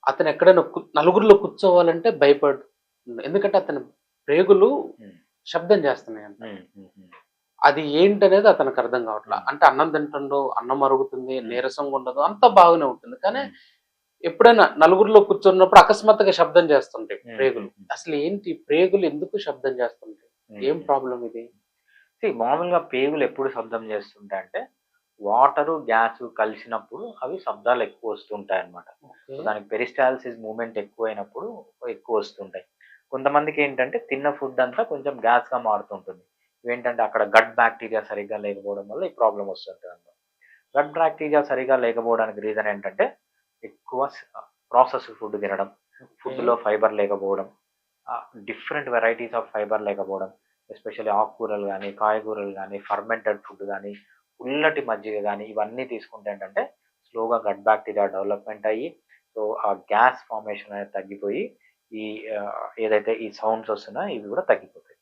అతను ఎక్కడైనా నలుగురిలో కూర్చోవాలంటే ఎందుకంటే అతని ప్రేగులు ఉమ్, శబ్దం చేస్తున్నాయంట. ఉమ్, ఉమ్, ఉమ్, అది ఏంటనేది అతనికి అర్థం కావట్లా. ఉమ్, అంటే అన్నం తింటుండు, అన్నం అరుగుతుంది, ఉమ్, నీరసంగా ఉండదు, అంతా బాగానే ఉంటుంది. కానీ ఉమ్, ఎప్పుడైనా నలుగురిలో కూర్చున్నప్పుడు అకస్మాత్తుగా శబ్దం చేస్తుంటాయి ఉమ్, ప్రేగులు. ఉమ్, ఉమ్, అసలు ఏంటి ప్రేగులు ఎందుకు శబ్దం చేస్తుంటాయి? ఉమ్, ఏం ఉమ్. ప్రాబ్లం ఇది? మామూలుగా పేగులు ఎప్పుడు శబ్దం చేస్తుంటాయి అంటే వాటరు గ్యాస్ కలిసినప్పుడు అవి శబ్దాలు ఎక్కువ వస్తుంటాయి అన్నమాట. ఓకే. సో దానికి పెరిస్టాల్సిస్ మూమెంట్ ఎక్కువైనప్పుడు ఎక్కువ వస్తుంటాయి. కొంతమందికి ఏంటంటే తిన్న ఫుడ్ అంతా కొంచెం గ్యాస్గా మారుతుంటుంది. ఇవేంటంటే అక్కడ గట్ బ్యాక్టీరియా సరిగ్గా లేకపోవడం వల్ల ఈ ప్రాబ్లం వస్తుంటుంది అన్నమాట. గట్ బ్యాక్టీరియా సరిగ్గా లేకపోవడానికి రీజన్ ఏంటంటే ఎక్కువ ప్రాసెస్డ్ ఫుడ్ తినడం, ఓకే. ఫుడ్లో ఫైబర్ లేకపోవడం, డిఫరెంట్ వెరైటీస్ ఆఫ్ ఫైబర్ లేకపోవడం, ఎస్పెషల్లీ ఆకుకూరలు గానీ, కాయగూరలు గానీ, ఫర్మెంటెడ్ ఫుడ్ గానీ, పుల్లటి మజ్జిగ గానీ, ఇవన్నీ తీసుకుంటే ఏంటంటే స్లోగా గట్ బ్యాక్టీరియా డెవలప్‌మెంట్ అయ్యి, సో, ఆ గ్యాస్ ఫార్మేషన్ అనేది తగ్గిపోయి, ఈ ఏదైతే ఈ సౌండ్స్ వస్తున్నాయో ఇవి కూడా తగ్గిపోతాయి.